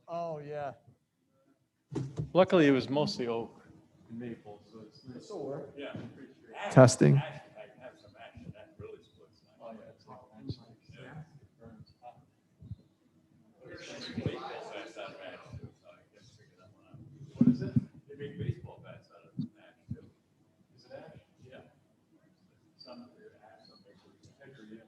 Oh, yeah. Luckily, it was mostly oak and maple, so it's nice. Yeah. Testing. What is it? They make baseball bats out of ash too. Is it ash? Yeah. Some of it ash, some make it heavier, yeah.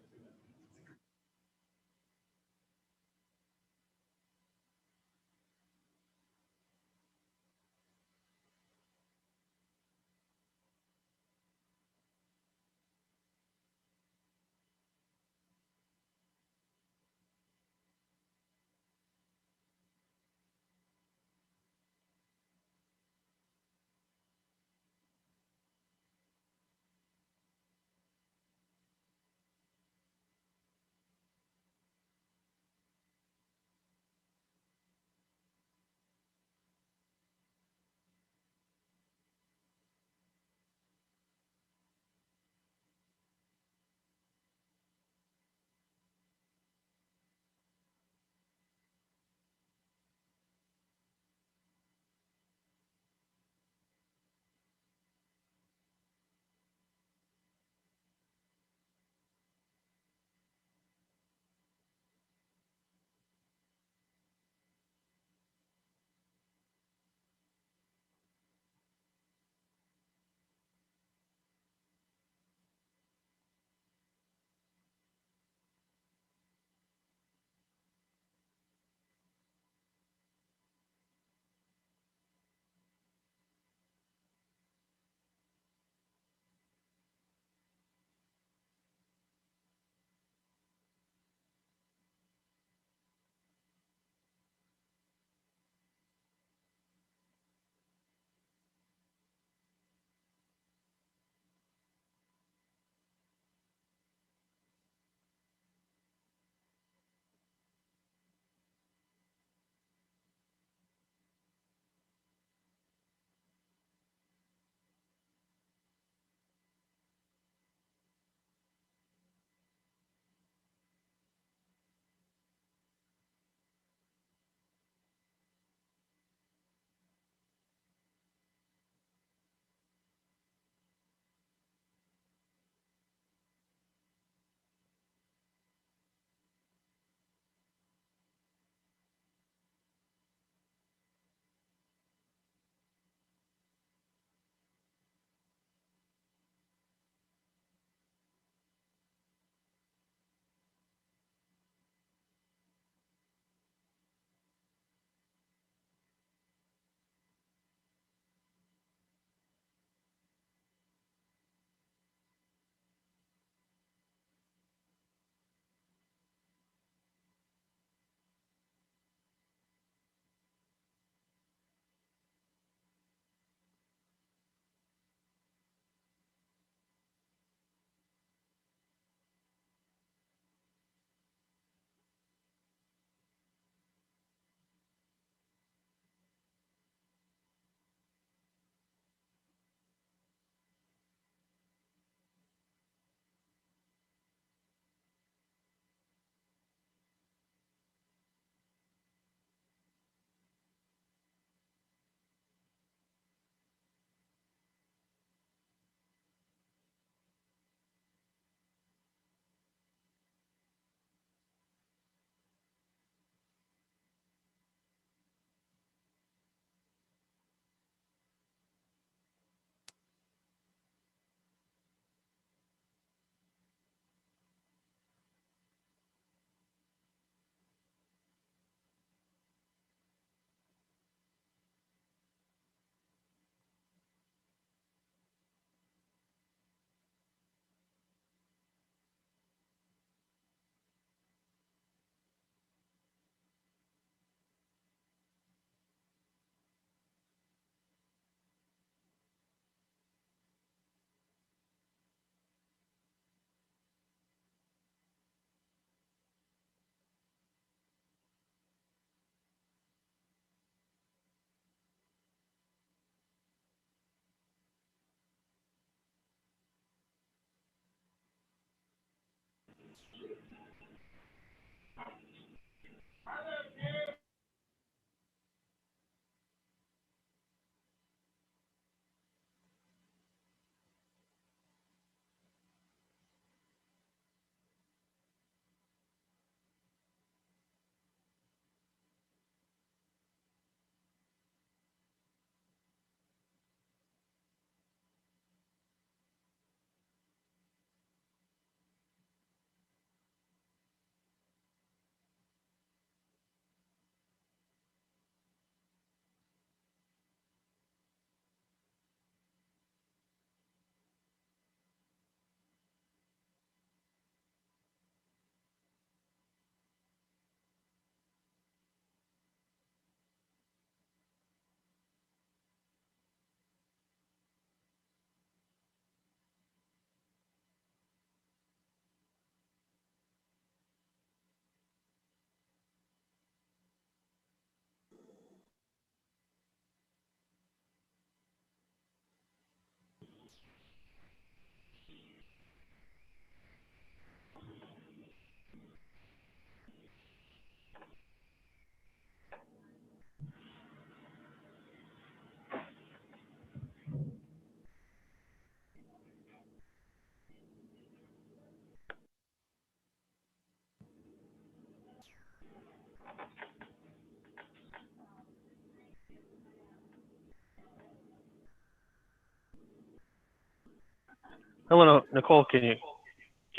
Hello, Nicole. Can you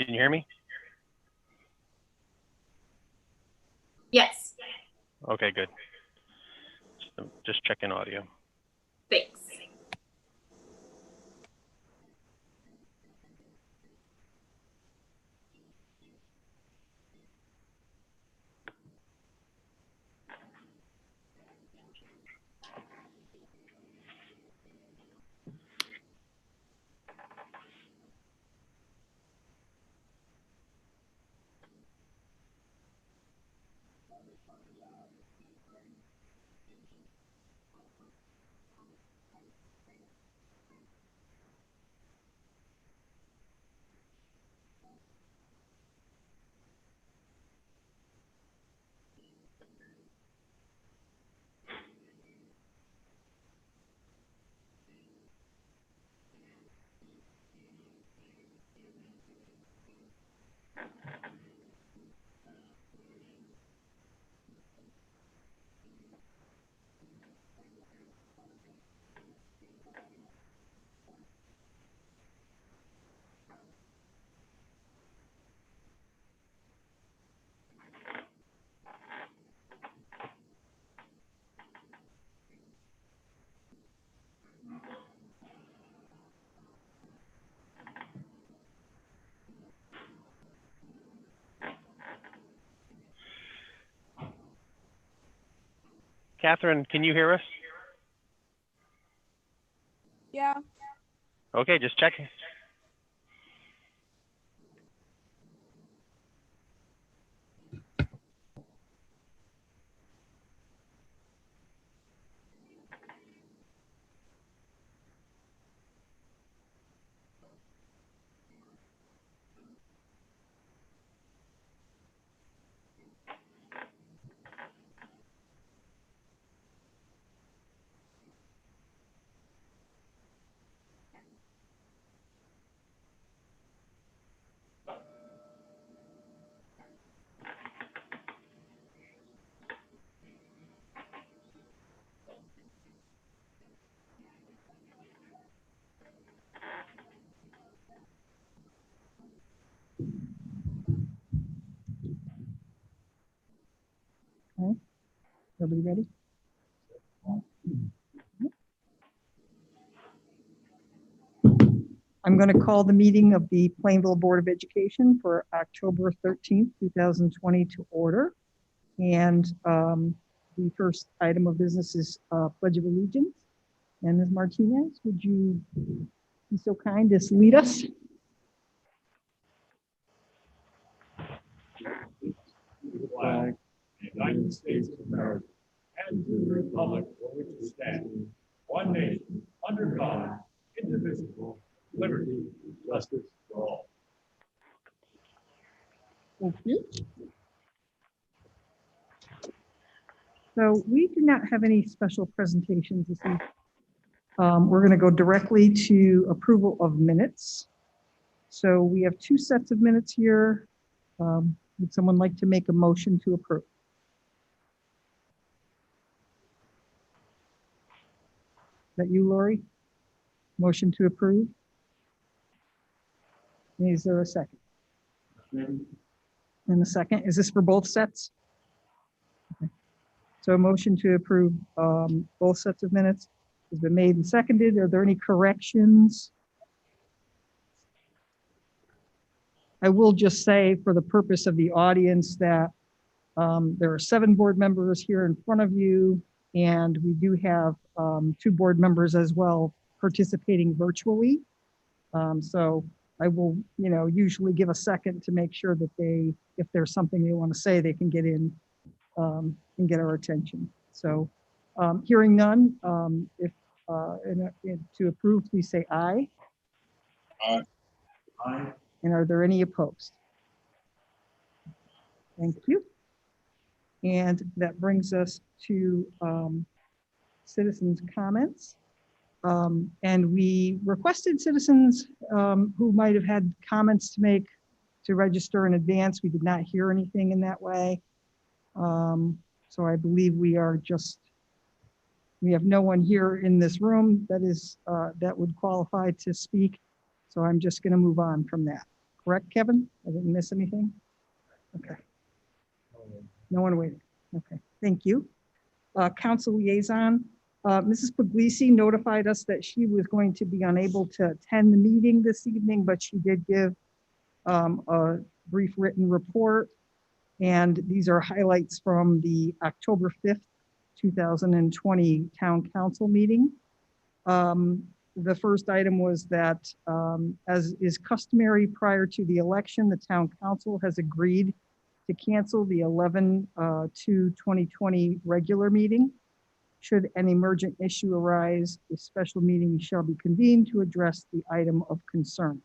hear me? Yes, Okay, good. Just checking audio. thanks. Catherine, can you hear us? Yeah. Okay, just checking. Okay. Everybody ready? I'm going to call the meeting of the Plainville Board of Education for October 13th, 2020 to order. And the first item of business is Pledge of Allegiance. And Ms. Martinez, would you be so kind as lead us? Flag, United States of America, and to the republic for which it stands, one nation, under God, indivisible, liberty, justice for all. not have any special presentations this evening. We're going to go directly to approval of minutes. So we have two sets of minutes here. Would someone like to make a motion to approve? Is that you, Lori? Motion to approve? Is there a second? And a second, is this for both sets? Okay. So a motion to approve both sets of minutes has been made and seconded. Are there any corrections? I will just say for the purpose of the audience that there are 7 board members here in front of you, and we do have 2 board members as well participating virtually. So I will, usually give a second to make sure that if there's something they want to say, they can get in and get our attention. So hearing none, to approve, please say aye. Aye. Aye. And are there any opposed? Thank you. And that brings us to citizens' comments. And we requested citizens who might have had comments to make to register in advance. We did not hear anything in that way. So I believe we have no one here in this room that would qualify to speak. So I'm just going to move on from that. Correct, Kevin? I didn't miss anything? Okay. No one waiting. Okay, thank you. Council liaison. Mrs. Puglisi notified us that she was going to be unable to attend the meeting this evening, but she did give a brief written report. And these are highlights from the October 5th, 2020 Town Council meeting. The first item was that, as is customary prior to the election, the Town Council has agreed to cancel the 11/2/2020 regular meeting. Should an emergent issue arise, a special meeting shall be convened to address the item of concern.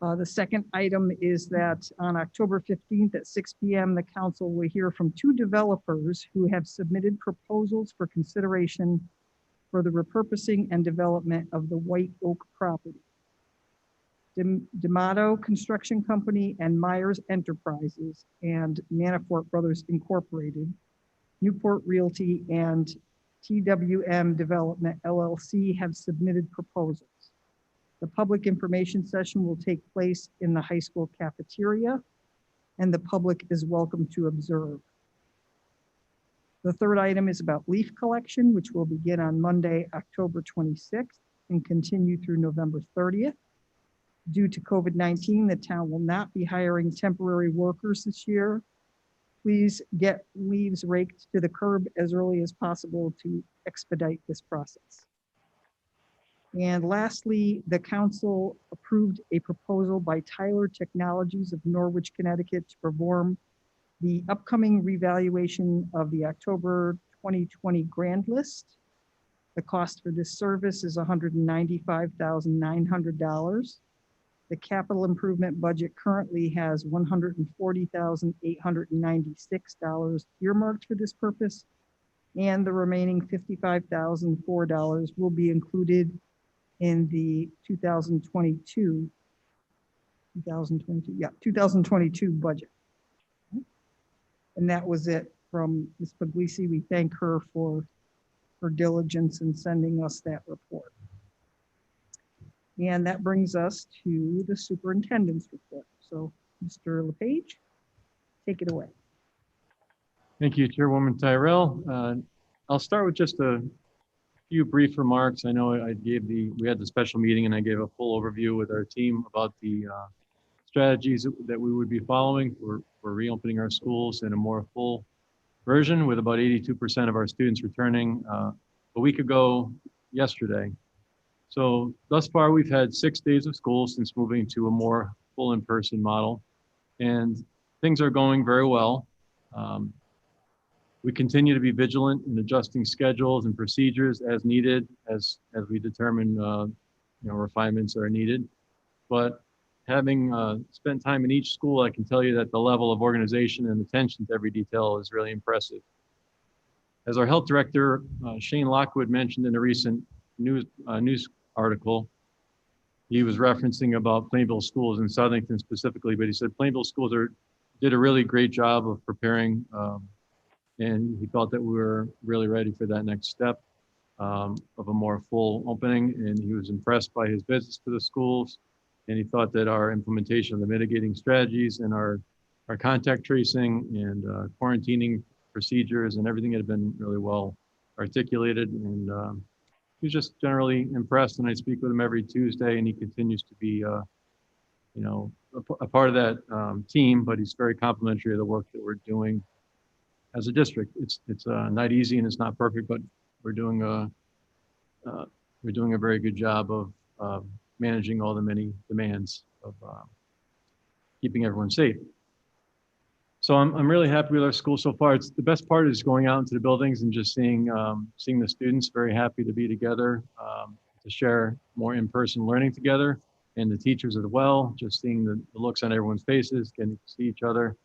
The second item is that on October 15th at 6 p.m., the council will hear from 2 developers who have submitted proposals for consideration for the repurposing and development of the White Oak property. D'Amato Construction Company and Myers Enterprises and Manafort Brothers Incorporated, Newport Realty, and TWM Development LLC have submitted proposals. The public information session will take place in the high school cafeteria, and the public is welcome to observe. The third item is about leaf collection, which will begin on Monday, October 26th and continue through November 30th. Due to COVID-19, the town will not be hiring temporary workers this year. Please get leaves raked to the curb as early as possible to expedite this process. And lastly, the council approved a proposal by Tyler Technologies of Norwich, Connecticut to perform the upcoming revaluation of the October 2020 grand list. The cost for this service is $195,900. The capital improvement budget currently has $140,896 earmarked for this purpose, and the remaining $55,004 will be included in the 2022 budget. And that was it from Ms. Puglisi. We thank her for her diligence in sending us that report. And that brings us to the superintendent's report. So Mr. LePage, take it away. Thank you, Chairwoman Tyrell. I'll start with just a few brief remarks. I know we had the special meeting and I gave a full overview with our team about the strategies that we would be following for reopening our schools in a more full version, with about 82% of our students returning a week ago yesterday. So thus far, we've had 6 days of school since moving to a more full in-person model, and things are going very well. We continue to be vigilant in adjusting schedules and procedures as needed, as we determine refinements are needed. But having spent time in each school, I can tell you that the level of organization and attention to every detail is really impressive. As our health director, Shane Lockwood, mentioned in a recent news article, he was referencing about Plainville schools in Southington specifically, but he said Plainville schools did a really great job of preparing, and he felt that we were really ready for that next step of a more full opening, and he was impressed by his visits to the schools, and he thought that our implementation of the mitigating strategies and our contact tracing and quarantining procedures and everything had been really well articulated, and he was just generally impressed. And I speak with him every Tuesday, and he continues to be, a part of that team. But he's very complimentary of the work that we're doing as a district. It's not easy and it's not perfect, but we're doing a very good job of managing all the many demands of keeping everyone safe. So I'm really happy with our school so far. It's the best part is going out into the buildings and just seeing the students. Very happy to be together, to share more in-person learning together, and the teachers as well. Just seeing the looks on everyone's faces, getting to see each other,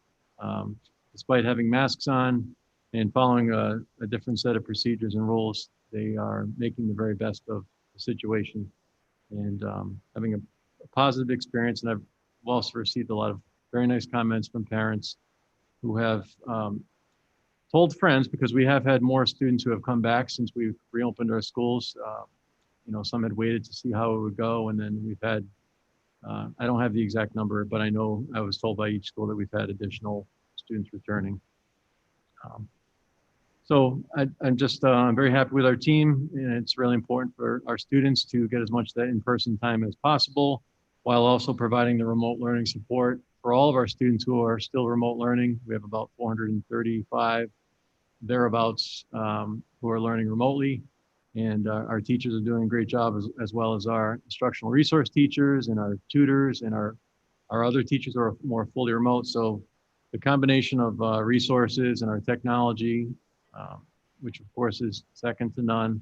despite having masks on and following a different set of procedures and rules. They are making the very best of the situation and having a positive experience. And I've also received a lot of very nice comments from parents who have told friends, because we have had more students who have come back since we've reopened our schools. Some had waited to see how it would go, and then we've had, I don't have the exact number, but I know I was told by each school that we've had additional students returning. So I'm very happy with our team, and it's really important for our students to get as much of that in-person time as possible, while also providing the remote learning support for all of our students who are still remote learning. We have about 435 thereabouts who are learning remotely, and our teachers are doing a great job, as well as our instructional resource teachers and our tutors, and our other teachers are more fully remote. So the combination of resources and our technology, which of course is second to none,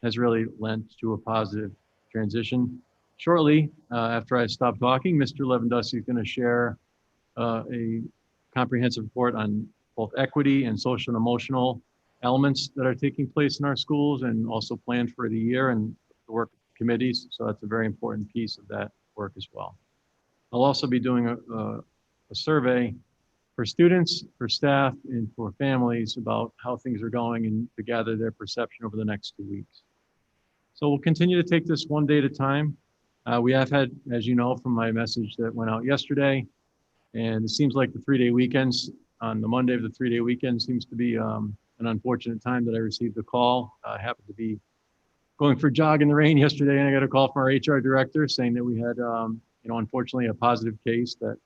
has really lent to a positive transition. Shortly after I stop talking, Mr. Lewandowski is going to share a comprehensive report on both equity and social and emotional elements that are taking place in our schools, and also planned for the year and the work of committees. So that's a very important piece of that work as well. I'll also be doing a survey for students, for staff, and for families about how things are going, and to gather their perception over the next 2 weeks. So we'll continue to take this one day at a time. We have had, as you know from my message that went out yesterday, and it seems like the 3-day weekends, on the Monday of the 3-day weekend, seems to be an unfortunate time that I received a call. I happened to be going for a jog in the rain yesterday, and I got a call from our HR director saying that we had, unfortunately, a positive case that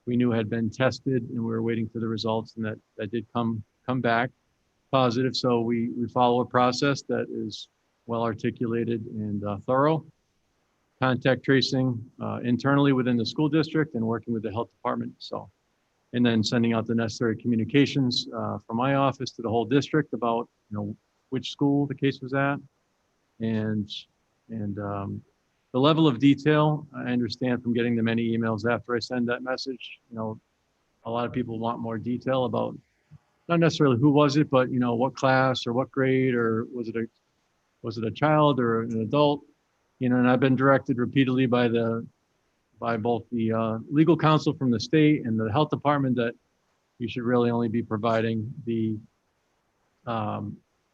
we knew had been tested, and we were waiting for the results, and that did come back positive. So we follow a process that is well articulated and thorough. Contact tracing internally within the school district and working with the health department. And then sending out the necessary communications from my office to the whole district about, which school the case was at, and the level of detail. I understand from getting the many emails after I send that message. A lot of people want more detail about not necessarily who was it, but what class or what grade, or was it a child or an adult? And I've been directed repeatedly by both the legal counsel from the state and the health department that you should really only be providing that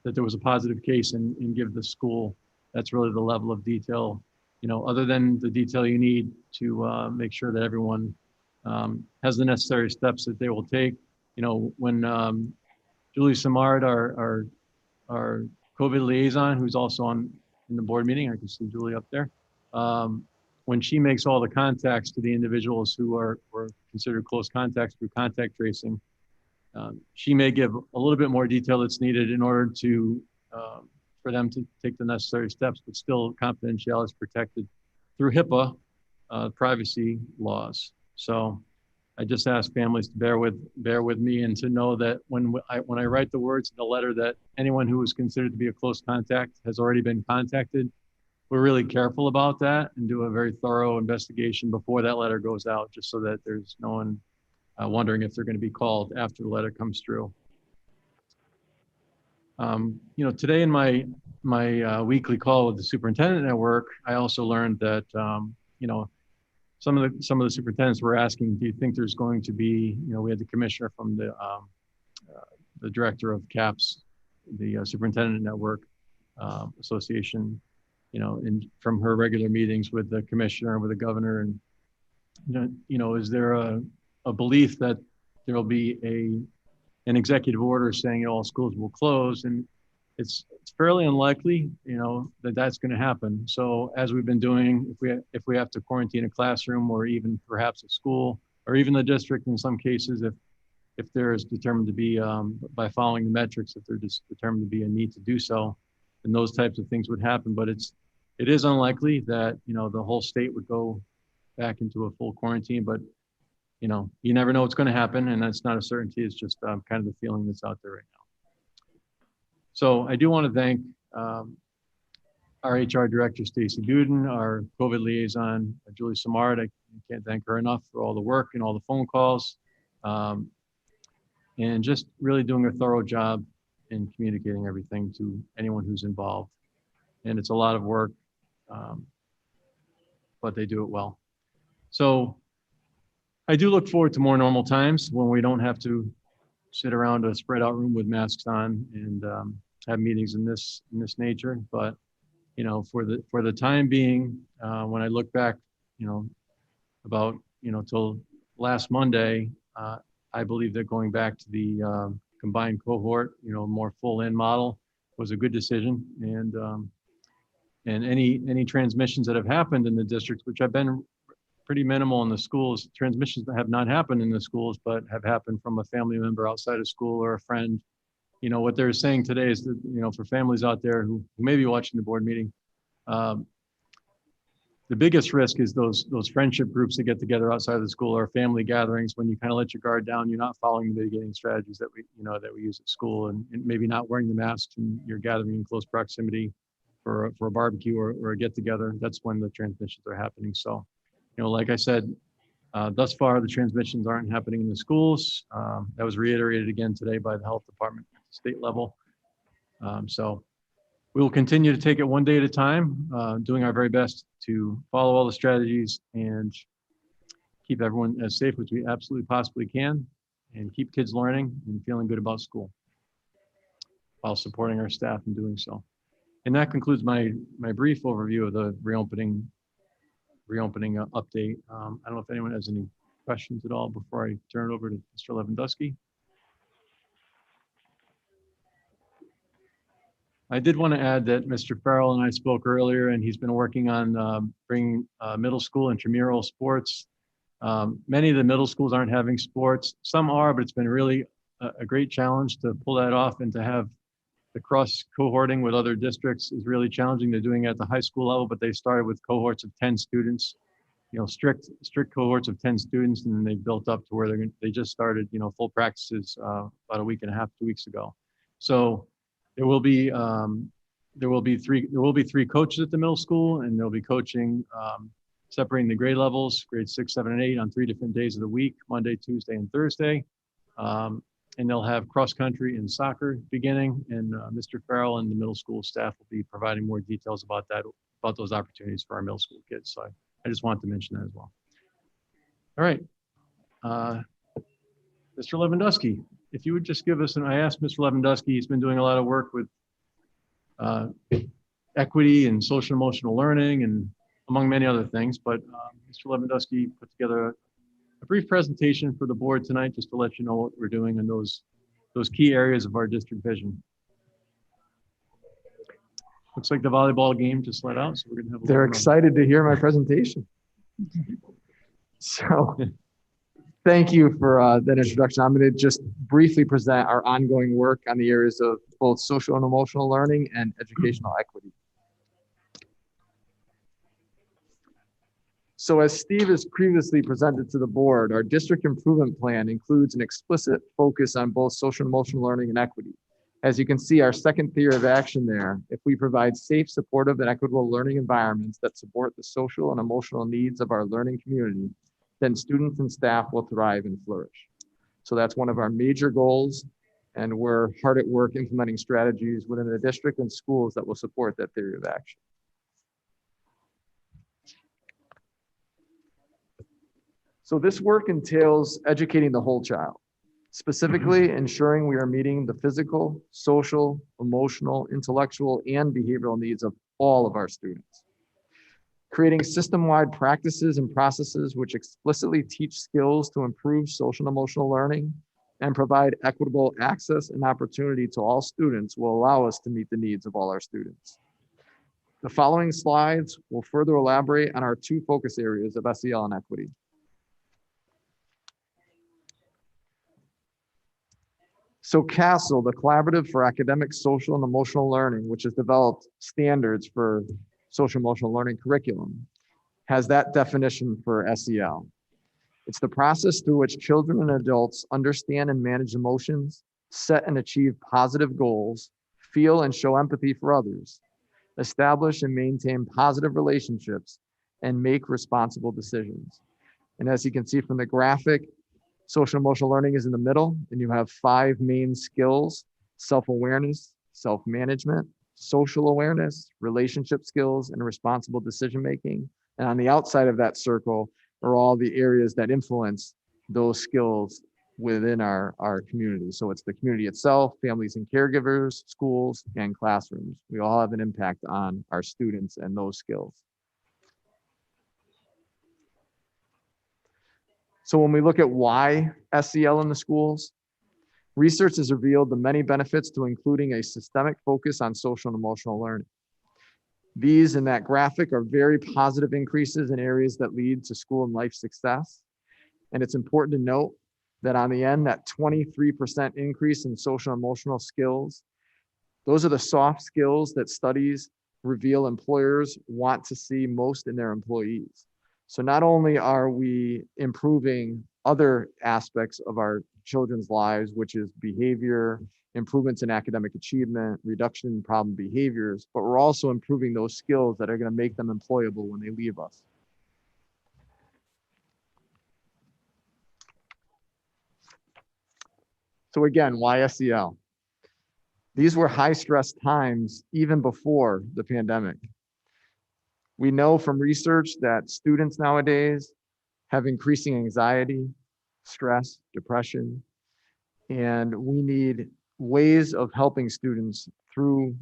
there was a positive case, and give the school. That's really the level of detail, other than the detail you need to make sure that everyone has the necessary steps that they will take. When Julie Samard, our COVID liaison, who's also in the board meeting, I can see Julie up there. When she makes all the contacts to the individuals who were considered close contacts through contact tracing, she may give a little bit more detail that's needed in order to for them to take the necessary steps, but still confidentiality is protected through HIPAA privacy laws. So I just ask families to bear with me, and to know that when I write the words in the letter that anyone who is considered to be a close contact has already been contacted, we're really careful about that and do a very thorough investigation before that letter goes out, just so that there's no one wondering if they're going to be called after the letter comes through. Today in my weekly call with the superintendent at work, I also learned that some of the superintendents were asking, do you think there's going to be, we had the commissioner from the director of CAPS, the superintendent network association, from her regular meetings with the commissioner, with the governor, and is there a belief that there will be an executive order saying all schools will close? And it's fairly unlikely, that that's going to happen. So as we've been doing, if we have to quarantine a classroom or even perhaps a school or even the district in some cases, if there is determined to be, by following the metrics, if they're just determined to be a need to do so, then those types of things would happen. But it is unlikely that, the whole state would go back into a full quarantine. But, you never know what's going to happen. And that's not a certainty. It's just kind of the feeling that's out there right now. So I do want to thank our HR director, Stacy Gooden, our COVID liaison, Julie Samard. I can't thank her enough for all the work and all the phone calls. And just really doing a thorough job in communicating everything to anyone who's involved. And it's a lot of work, but they do it well. So I do look forward to more normal times when we don't have to sit around a spread out room with masks on and have meetings in this nature. But, for the time being, when I look back, about, till last Monday, I believe that going back to the combined cohort, more full in model was a good decision. And any transmissions that have happened in the districts, which have been pretty minimal in the schools, transmissions that have not happened in the schools, but have happened from a family member outside of school or a friend. What they're saying today is that, for families out there who may be watching the board meeting, the biggest risk is those friendship groups that get together outside of the school or family gatherings. When you kind of let your guard down, you're not following the mitigating strategies that we use at school, and maybe not wearing the masks, and you're gathering in close proximity for a barbecue or a get together. That's when the transmissions are happening. So, like I said, thus far the transmissions aren't happening in the schools. That was reiterated again today by the health department at the state level. So we will continue to take it one day at a time, doing our very best to follow all the strategies and keep everyone as safe as we absolutely possibly can, and keep kids learning and feeling good about school while supporting our staff in doing so. And that concludes my brief overview of the reopening update. I don't know if anyone has any questions at all before I turn it over to Mr. Lewandowski. I did want to add that Mr. Farrell and I spoke earlier, and he's been working on bringing middle school intramural sports. Many of the middle schools aren't having sports. Some are, but it's been really a great challenge to pull that off, and to have the cross cohorting with other districts is really challenging. They're doing it at the high school level, but they started with cohorts of 10 students, strict cohorts of 10 students, and then they built up to where they just started, full practices about a week and a half, 2 weeks ago. So there will be three coaches at the middle school, and they'll be coaching, separating the grade levels, grades 6, 7, and 8 on 3 different days of the week, Monday, Tuesday, and Thursday. And they'll have cross country and soccer beginning, and Mr. Farrell and the middle school staff will be providing more details about those opportunities for our middle school kids. So I just wanted to mention that as well. All right. Mr. Lewandowski, if you would just give us, and I asked Mr. Lewandowski, he's been doing a lot of work with equity and social emotional learning, and among many other things, but Mr. Lewandowski put together a brief presentation for the board tonight, just to let you know what we're doing in those key areas of our district vision. Looks like the volleyball game just let out, so we're going to have. They're excited to hear my presentation. So, thank you for that introduction. I'm going to just briefly present our ongoing work on the areas of both social and emotional learning and educational equity. So as Steve has previously presented to the board, our district improvement plan includes an explicit focus on both social and emotional learning and equity. As you can see, our second theory of action there, if we provide safe, supportive, and equitable learning environments that support the social and emotional needs of our learning community, then students and staff will thrive and flourish. So that's one of our major goals. And we're hard at work implementing strategies within the district and schools that will support that theory of action. So this work entails educating the whole child, specifically ensuring we are meeting the physical, social, emotional, intellectual, and behavioral needs of all of our students. Creating system-wide practices and processes which explicitly teach skills to improve social and emotional learning and provide equitable access and opportunity to all students will allow us to meet the needs of all our students. The following slides will further elaborate on our two focus areas of SEL and equity. So CASEL, the Collaborative for Academic, Social, and Emotional Learning, which has developed standards for social emotional learning curriculum, has that definition for SEL. It's the process through which children and adults understand and manage emotions, set and achieve positive goals, feel and show empathy for others, establish and maintain positive relationships, and make responsible decisions. And as you can see from the graphic, social emotional learning is in the middle, and you have 5 main skills: self-awareness, self-management, social awareness, relationship skills, and responsible decision-making. And on the outside of that circle are all the areas that influence those skills within our community. So it's the community itself, families and caregivers, schools, and classrooms. We all have an impact on our students and those skills. So when we look at why SEL in the schools, research has revealed the many benefits to including a systemic focus on social and emotional learning. These in that graphic are very positive increases in areas that lead to school and life success. And it's important to note that on the end, that 23% increase in social and emotional skills, those are the soft skills that studies reveal employers want to see most in their employees. So not only are we improving other aspects of our children's lives, which is behavior, improvements in academic achievement, reduction in problem behaviors, but we're also improving those skills that are going to make them employable when they leave us. So again, why SEL? These were high stress times even before the pandemic. We know from research that students nowadays have increasing anxiety, stress, depression, and we need ways of helping students through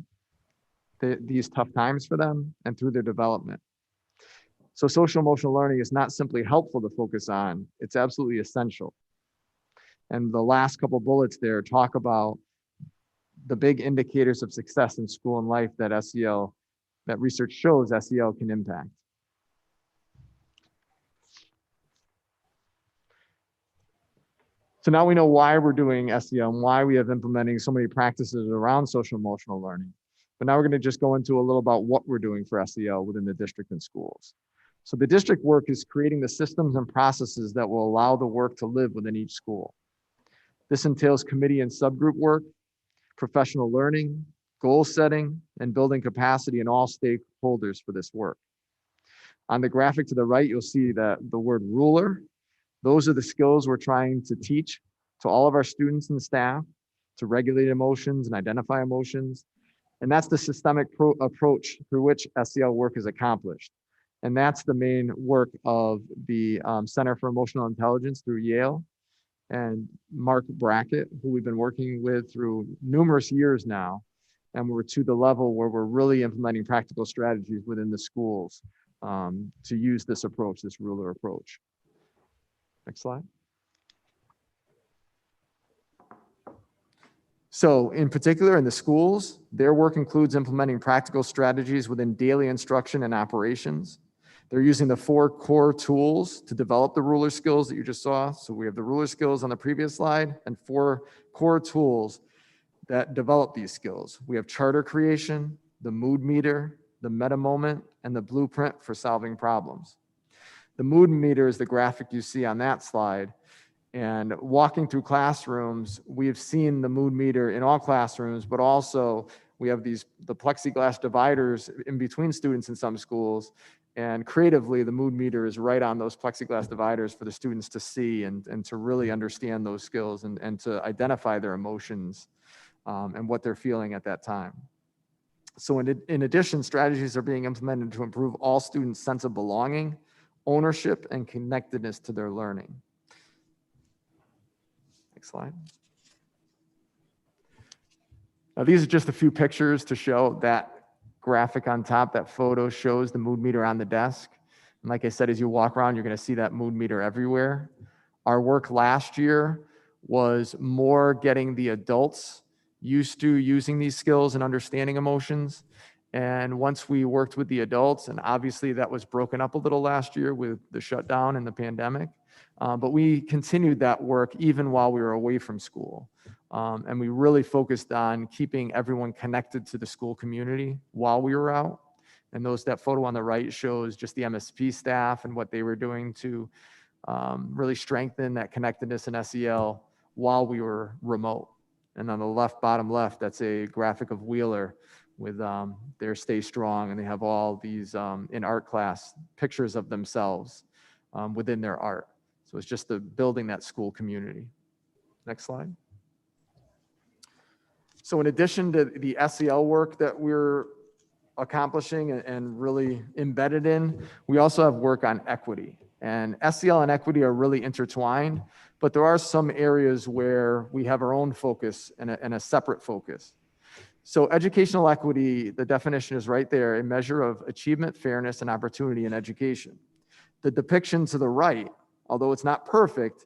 these tough times for them and through their development. So social emotional learning is not simply helpful to focus on, it's absolutely essential. And the last couple bullets there talk about the big indicators of success in school and life that SEL, that research shows SEL can impact. So now we know why we're doing SEL and why we have implementing so many practices around social emotional learning. But now we're going to just go into a little about what we're doing for SEL within the district and schools. So the district work is creating the systems and processes that will allow the work to live within each school. This entails committee and subgroup work, professional learning, goal setting, and building capacity in all stakeholders for this work. On the graphic to the right, you'll see that the word ruler. Those are the skills we're trying to teach to all of our students and staff to regulate emotions and identify emotions. And that's the systemic approach through which SEL work is accomplished. And that's the main work of the Center for Emotional Intelligence through Yale and Mark Brackett, who we've been working with through numerous years now. And we're to the level where we're really implementing practical strategies within the schools to use this approach, this ruler approach. Next slide. So in particular in the schools, their work includes implementing practical strategies within daily instruction and operations. They're using the 4 core tools to develop the ruler skills that you just saw. So we have the ruler skills on the previous slide and 4 core tools that develop these skills. We have charter creation, the mood meter, the meta moment, and the blueprint for solving problems. The mood meter is the graphic you see on that slide. And walking through classrooms, we've seen the mood meter in all classrooms, but also We have the plexiglass dividers in between students in some schools. And creatively, the mood meter is right on those plexiglass dividers for the students to see and to really understand those skills and to identify their emotions and what they're feeling at that time. So in addition, strategies are being implemented to improve all students' sense of belonging, ownership, and connectedness to their learning. Next slide. Now, these are just a few pictures to show that graphic on top. That photo shows the mood meter on the desk. And like I said, as you walk around, you're going to see that mood meter everywhere. Our work last year was more getting the adults used to using these skills and understanding emotions. And once we worked with the adults, and obviously that was broken up a little last year with the shutdown and the pandemic, but we continued that work even while we were away from school. And we really focused on keeping everyone connected to the school community while we were out. And that photo on the right shows just the MSP staff and what they were doing to really strengthen that connectedness in SEL while we were remote. And on the left, bottom left, that's a graphic of Wheeler with their Stay Strong, and they have all these in art class pictures of themselves within their art. So it's just building that school community. Next slide. So in addition to the SEL work that we're accomplishing and really embedded in, we also have work on equity. And SEL and equity are really intertwined, but there are some areas where we have our own focus and a separate focus. So educational equity, the definition is right there, a measure of achievement, fairness, and opportunity in education. The depiction to the right, although it's not perfect,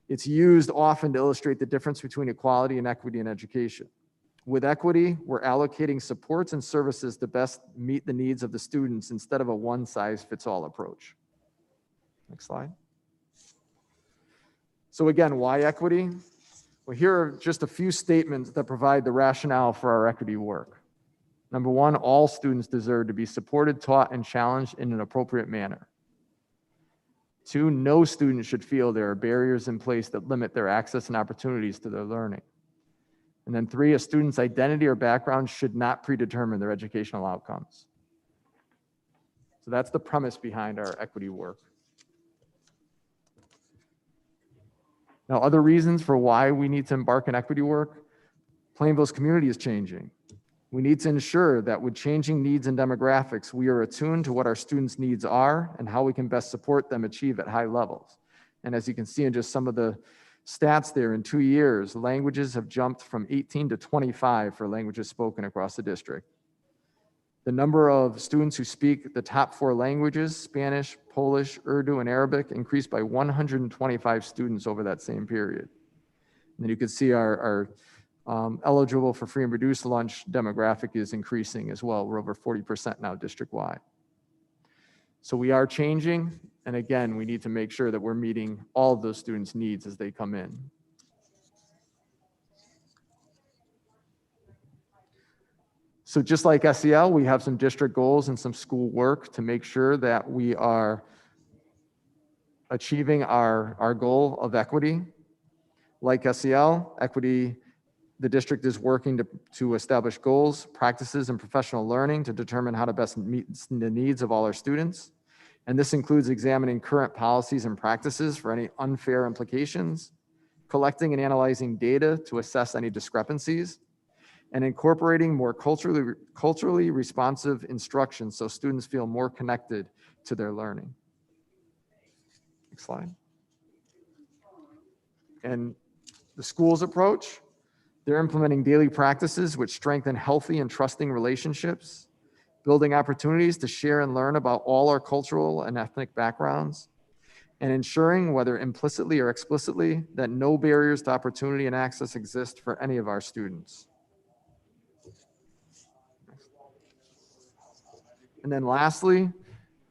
it's used often to illustrate the difference between equality and equity in education. With equity, we're allocating supports and services to best meet the needs of the students instead of a one-size-fits-all approach. Next slide. So again, why equity? Well, here are just a few statements that provide the rationale for our equity work. Number one, all students deserve to be supported, taught, and challenged in an appropriate manner. Two, no student should feel there are barriers in place that limit their access and opportunities to their learning. And then three, a student's identity or background should not predetermine their educational outcomes. So that's the premise behind our equity work. Now, other reasons for why we need to embark on equity work, Plainville's community is changing. We need to ensure that with changing needs and demographics, we are attuned to what our students' needs are and how we can best support them achieve at high levels. And as you can see in just some of the stats there, in 2 years, languages have jumped from 18 to 25 for languages spoken across the district. The number of students who speak the top 4 languages, Spanish, Polish, Urdu, and Arabic, increased by 125 students over that same period. And then you can see our eligible for free and reduced lunch demographic is increasing as well. We're over 40% now district-wide. So we are changing, and again, we need to make sure that we're meeting all of those students' needs as they come in. So just like SEL, we have some district goals and some school work to make sure that we are achieving our goal of equity. Like SEL, equity, the district is working to establish goals, practices, and professional learning to determine how to best meet the needs of all our students. And this includes examining current policies and practices for any unfair implications, collecting and analyzing data to assess any discrepancies, and incorporating more culturally responsive instruction so students feel more connected to their learning. Next slide. And the school's approach, they're implementing daily practices which strengthen healthy and trusting relationships, building opportunities to share and learn about all our cultural and ethnic backgrounds, and ensuring, whether implicitly or explicitly, that no barriers to opportunity and access exist for any of our students. And then lastly,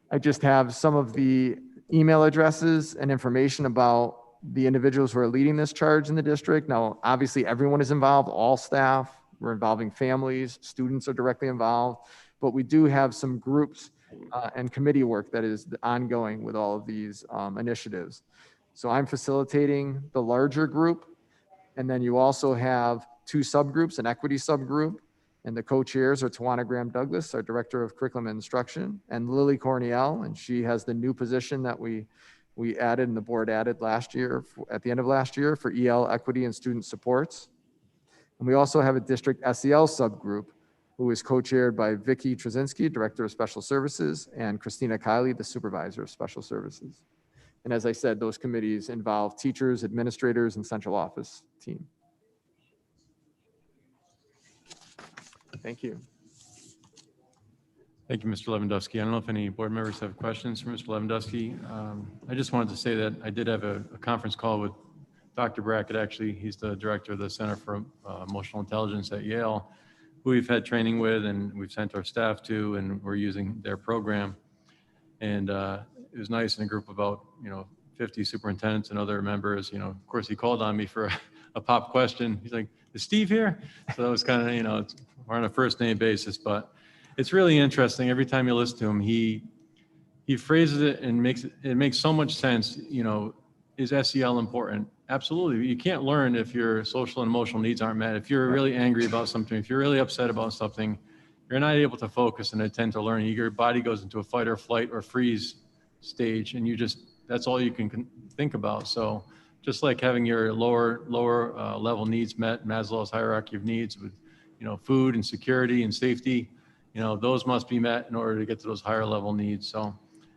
I just have some of the email addresses and information about the individuals who are leading this charge in the district. Now, obviously, everyone is involved, all staff. We're involving families, students are directly involved, but we do have some groups and committee work that is ongoing with all of these initiatives. So I'm facilitating the larger group, and then you also have 2 subgroups, an equity subgroup, And the co-chairs are Tawana Graham Douglas, our Director of Curriculum and Instruction, and Lily Corniel, and she has the new position that we added and the board added last year, at the end of last year, for EL Equity and Student Supports. And we also have a district SEL subgroup who is co-chaired by Vicky Trzynski, Director of Special Services, and Christina Kiley, the Supervisor of Special Services. And as I said, those committees involve teachers, administrators, and central office team. Thank you. Thank you, Mr. Lewandowski. I don't know if any board members have questions for Mr. Lewandowski. I just wanted to say that I did have a conference call with Dr. Brackett. Actually, he's the director of the Center for Emotional Intelligence at Yale, who we've had training with and we've sent our staff to, and we're using their program. And it was nice in a group of about 50 superintendents and other members. Of course, he called on me for a pop question. He's like, "Is Steve here?" So that was kind of we're on a first name basis, but it's really interesting. Every time you listen to him, he phrases it and it makes so much sense. Is SEL important? Absolutely. You can't learn if your social and emotional needs aren't met. If you're really angry about something, if you're really upset about something, you're not able to focus and attend to learning. Your body goes into a fight or flight or freeze stage, and that's all you can think about. So just like having your lower level needs met, Maslow's hierarchy of needs with, food and security and safety, those must be met in order to get to those higher level needs. So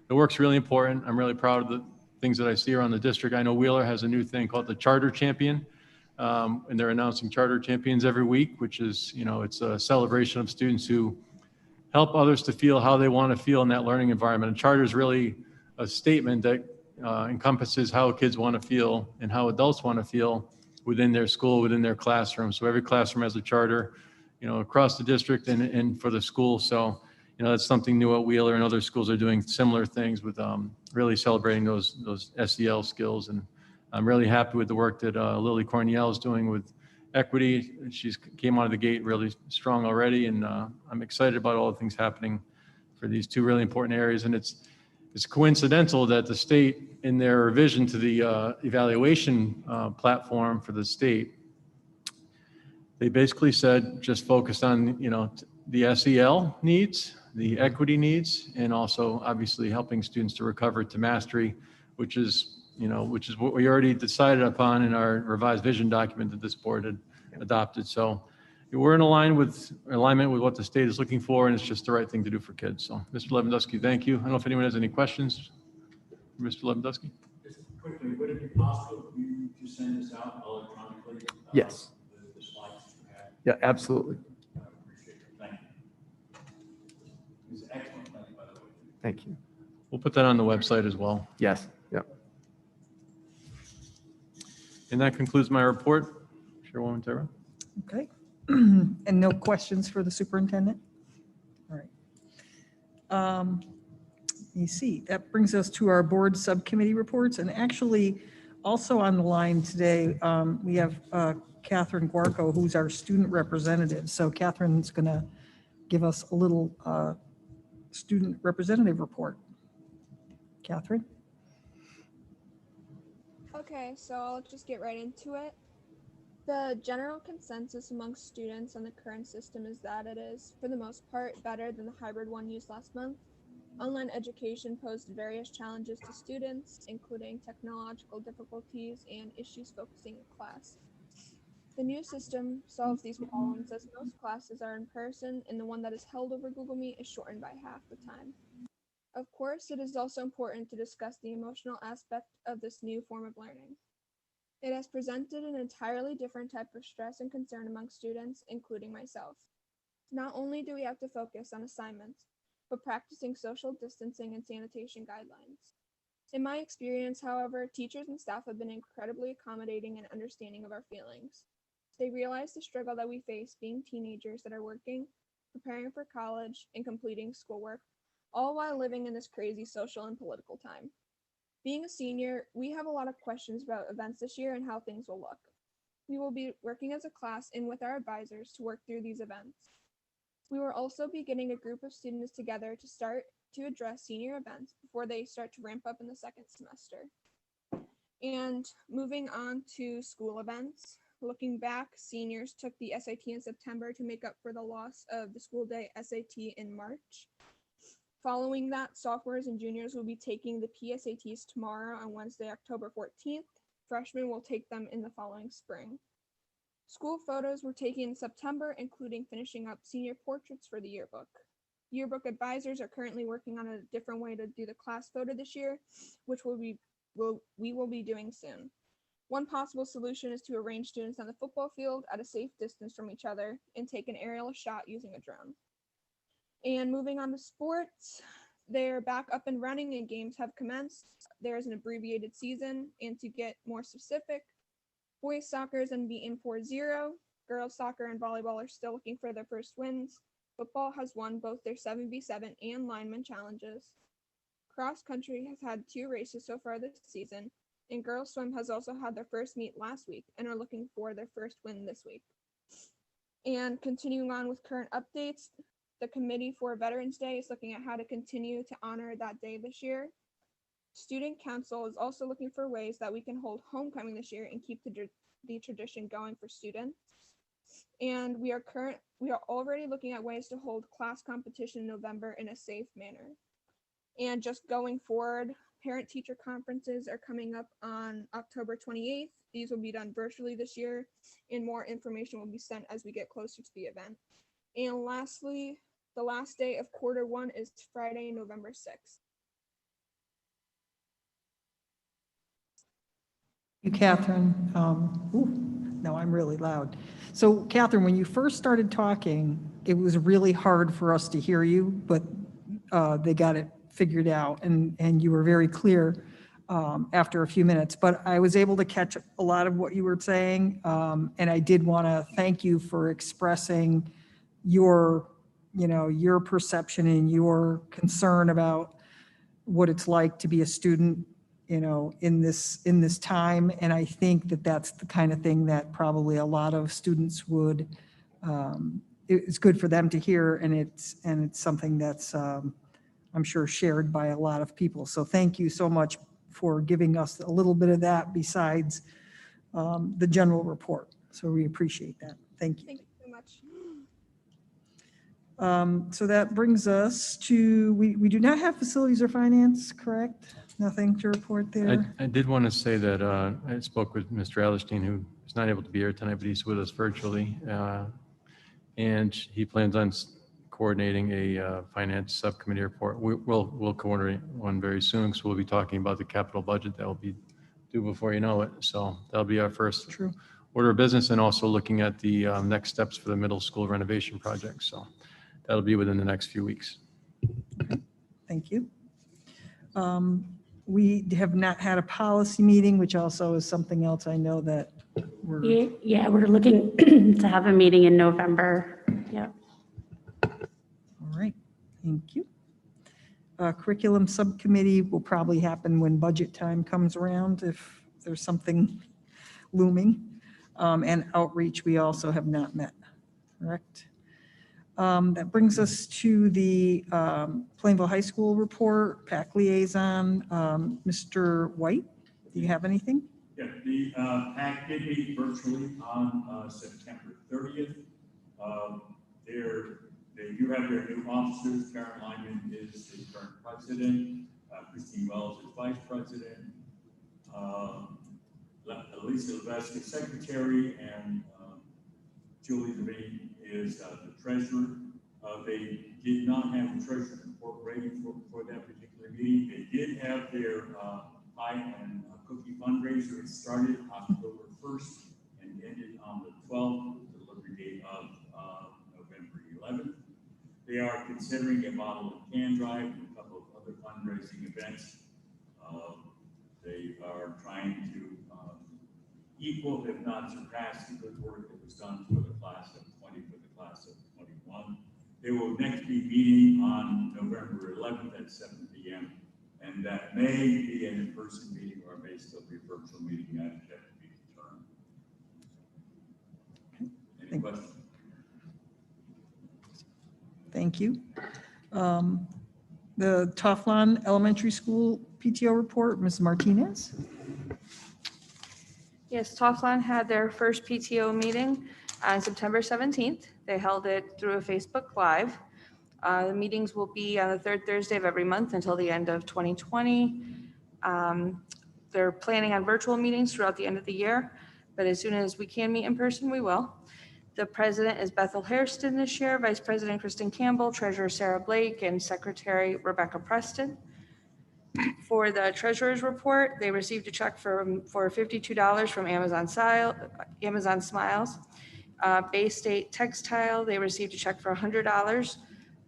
the work's really important. I'm really proud of the things that I see around the district. I know Wheeler has a new thing called the Charter Champion, and they're announcing Charter Champions every week, which is, it's a celebration of students who help others to feel how they want to feel in that learning environment. And Charter is really a statement that encompasses how kids want to feel and how adults want to feel within their school, within their classroom. So every classroom has a charter, across the district and for the school. So, that's something new at Wheeler, and other schools are doing similar things with really celebrating those SEL skills. And I'm really happy with the work that Lily Corniel is doing with equity. She's came out of the gate really strong already, and I'm excited about all the things happening for these two really important areas. And it's coincidental that the state, in their revision to the evaluation platform for the state, they basically said just focus on the SEL needs, the equity needs, and also obviously helping students to recover to mastery, which is what we already decided upon in our revised vision document that this board had adopted. So we're in alignment with what the state is looking for, and it's just the right thing to do for kids. So, Mr. Lewandowski, thank you. I don't know if anyone has any questions for Mr. Lewandowski. Just quickly, would it be possible for you to send this out electronically? Yes. The slides that you had? Yeah, absolutely. I appreciate it. Thank you. It's excellent. Thank you, by the way. Thank you. We'll put that on the website as well. Yes. Yep. And that concludes my report. Chairwoman Tara. Okay. And no questions for the superintendent? All right. Let me see. That brings us to our board subcommittee reports. And actually, also on the line today, we have Catherine Guarco, who's our student representative. So Catherine's going to give us a little student representative report. Catherine? Okay, so I'll just get right into it. The general consensus amongst students on the current system is that it is, for the most part, better than the hybrid one used last month. Online education posed various challenges to students, including technological difficulties and issues focusing in class. The new system solves these problems as most classes are in person, and the one that is held over Google Meet is shortened by half the time. Of course, it is also important to discuss the emotional aspect of this new form of learning. It has presented an entirely different type of stress and concern among students, including myself. Not only do we have to focus on assignments, but practicing social distancing and sanitation guidelines. In my experience, however, teachers and staff have been incredibly accommodating and understanding of our feelings. They realize the struggle that we face being teenagers that are working, preparing for college, and completing schoolwork, all while living in this crazy social and political time. Being a senior, we have a lot of questions about events this year and how things will look. We will be working as a class and with our advisors to work through these events. We will also be getting a group of students together to start to address senior events before they start to ramp up in the second semester. And moving on to school events, Looking back, seniors took the SAT in September to make up for the loss of the school day SAT in March. Following that, sophomores and juniors will be taking the PSATs tomorrow on Wednesday, October 14th. Freshmen will take them in the following spring. School photos were taken in September, including finishing up senior portraits for the yearbook. Yearbook advisors are currently working on a different way to do the class photo this year, which we will be doing soon. One possible solution is to arrange students on the football field at a safe distance from each other and take an aerial shot using a drone. And moving on to sports, they're back up and running and games have commenced. There is an abbreviated season, and to get more specific, boys soccer is unbeaten 4-0. Girls soccer and volleyball are still looking for their first wins. Football has won both their 7v7 and lineman challenges. Cross country has had 2 races so far this season, and girls swim has also had their first meet last week and are looking for their first win this week. And continuing on with current updates, the Committee for Veterans Day is looking at how to continue to honor that day this year. Student Council is also looking for ways that we can hold homecoming this year and keep the tradition going for students. And we are already looking at ways to hold class competition in November in a safe manner. And just going forward, parent-teacher conferences are coming up on October 28th. These will be done virtually this year, and more information will be sent as we get closer to the event. And lastly, the last day of quarter 1 is Friday, November 6th. You, Catherine. No, I'm really loud. So, Catherine, when you first started talking, it was really hard for us to hear you, but they got it figured out, and you were very clear after a few minutes. But I was able to catch a lot of what you were saying, and I did want to thank you for expressing your perception and your concern about what it's like to be a student, in this time. And I think that that's the kind of thing that probably a lot of students would, it's good for them to hear, and it's something that's, I'm sure, shared by a lot of people. So thank you so much for giving us a little bit of that besides the general report. So we appreciate that. Thank you. Thank you so much. So that brings us to, we do not have facilities or finance, correct? Nothing to report there? I did want to say that I spoke with Mr. Allerstein, who is not able to be here tonight, but he's with us virtually. And he plans on coordinating a finance subcommittee report. We'll coordinate one very soon, because we'll be talking about the capital budget that will be due before you know it. So that'll be our first order of business, and also looking at the next steps for the middle school renovation project. So that'll be within the next few weeks. Okay. Thank you. We have not had a policy meeting, which also is something else I know that we're. Yeah, we're looking to have a meeting in November. Yeah. All right, thank you. Curriculum subcommittee will probably happen when budget time comes around, if there's something looming. And outreach, we also have not met, correct? That brings us to the Plainville High School report, PAC liaison. Mr. White, do you have anything? Yeah, the PAC did meet virtually on September 30th. They do have their new officers. Karen Lyman is the current president. Christine Wells is vice president. Lisa Levesque is secretary, and Julie Devane is the treasurer. They did not have the treasurer report ready for that particular meeting. They did have their pie and cookie fundraiser. It started October 1st and ended on the 12th, delivery date of November 11th. They are considering a bottle and can drive and a couple of other fundraising events. They are trying to equal, if not surpass, the good work that was done for the class of 20, for the class of 21. They will next be meeting on November 11th at 7 p.m. And that may be an in-person meeting, or may still be a virtual meeting. I have yet to be determined. Any questions? Thank you. The Toflon Elementary School PTO report, Ms. Martinez. Yes, Toflon had their first PTO meeting on September 17th. They held it through a Facebook Live. The meetings will be on the third Thursday of every month until the end of 2020. They're planning on virtual meetings throughout the end of the year, but as soon as we can meet in person, we will. The president is Bethel Hairston this year, Vice President Kristen Campbell, Treasurer Sarah Blake, and Secretary Rebecca Preston. For the treasurer's report, they received a check for $52 from Amazon Smiles. Bay State Textile, they received a check for $100.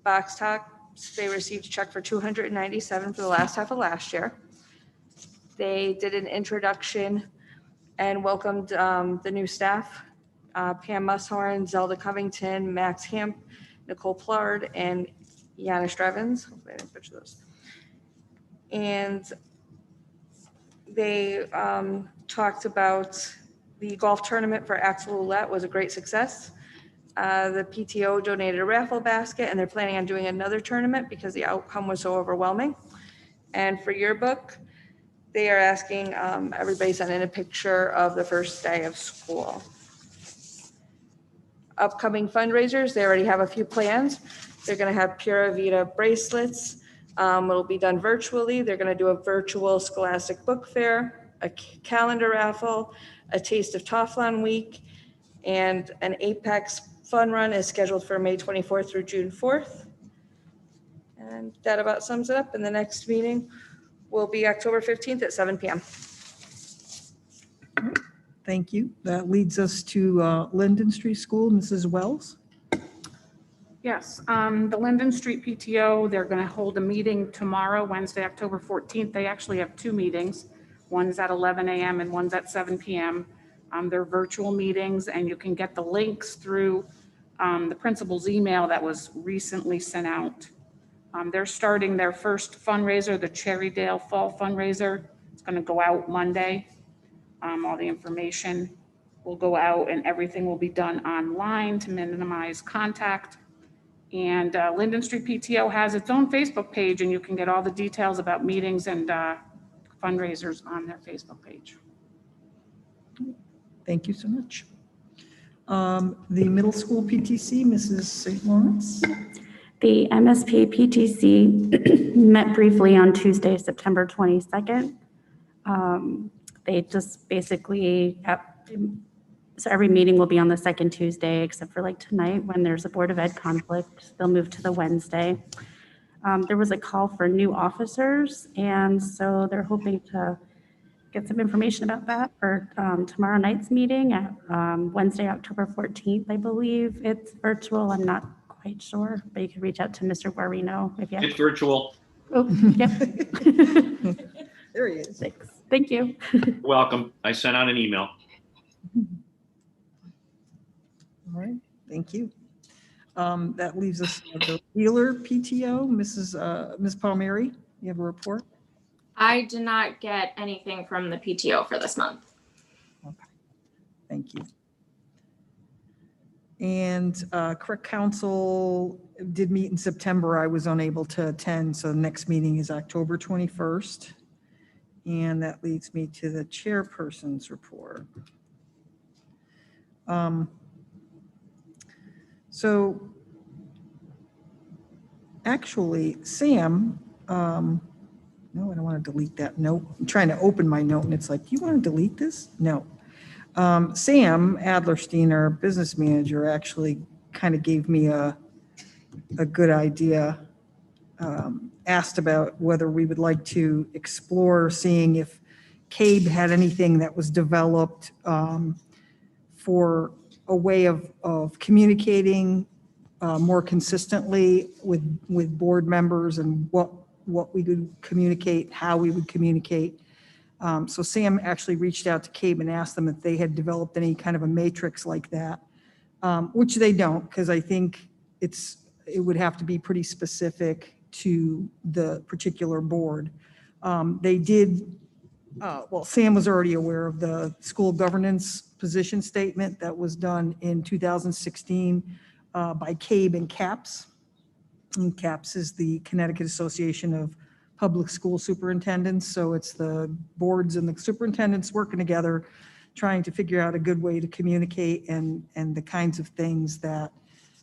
Box Tops, they received a check for $297 for the last half of last year. They did an introduction and welcomed the new staff, Pam Musshorn, Zelda Covington, Max Hamp, Nicole Plard, and Yana Strevens. Hopefully I didn't butcher those. And they talked about the golf tournament for Axel Roulette was a great success. The PTO donated a raffle basket, and they're planning on doing another tournament because the outcome was so overwhelming. And for yearbook, they are asking everybody send in a picture of the first day of school. Upcoming fundraisers, they already have a few plans. They're going to have Pura Vida bracelets. It'll be done virtually. They're going to do a virtual Scholastic Book Fair, a calendar raffle, a Taste of Toflon Week, and an Apex Fun Run is scheduled for May 24th through June 4th. And that about sums it up. And the next meeting will be October 15th at 7 p.m. Thank you. That leads us to Linden Street School, Mrs. Wells. Yes, the Linden Street PTO, they're going to hold a meeting tomorrow, Wednesday, October 14th. They actually have two meetings. One's at 11 a.m. and one's at 7 p.m. They're virtual meetings, and you can get the links through the principal's email that was recently sent out. They're starting their first fundraiser, the Cherrydale Fall Fundraiser. It's going to go out Monday. All the information will go out, and everything will be done online to minimize contact. And Linden Street PTO has its own Facebook page, and you can get all the details about meetings and fundraisers on their Facebook page. Thank you so much. The middle school PTC, Mrs. St. Lawrence. The MSP PTC met briefly on Tuesday, September 22nd. They just basically, so every meeting will be on the second Tuesday, except for like tonight when there's a Board of Ed conflict, they'll move to the Wednesday. There was a call for new officers, and so they're hoping to get some information about that for tomorrow night's meeting at Wednesday, October 14th, I believe. It's virtual, I'm not quite sure, but you can reach out to Mr. Guarino if you have. It's virtual. Oh, yep. There he is. Thanks. Thank you. Welcome. I sent out an email. All right, thank you. That leaves us with the Wheeler PTO, Ms. Palmieri, you have a report? I did not get anything from the PTO for this month. Okay, thank you. And Correct Council did meet in September. I was unable to attend, so the next meeting is October 21st. And that leads me to the chairperson's report. So actually, Sam, no, I don't want to delete that note. I'm trying to open my note and it's like, you want to delete this? No. Sam Adlerstein, our business manager, actually kind of gave me a good idea. Asked about whether we would like to explore seeing if CABE had anything that was developed for a way of communicating more consistently with board members and what we would communicate, how we would communicate. So Sam actually reached out to CABE and asked them if they had developed any kind of a matrix like that, which they don't, because I think it would have to be pretty specific to the particular board. They did, well, Sam was already aware of the school governance position statement that was done in 2016 by CABE and CAPS. And CAPS is the Connecticut Association of Public School Superintendents. So it's the boards and the superintendents working together trying to figure out a good way to communicate and the kinds of things that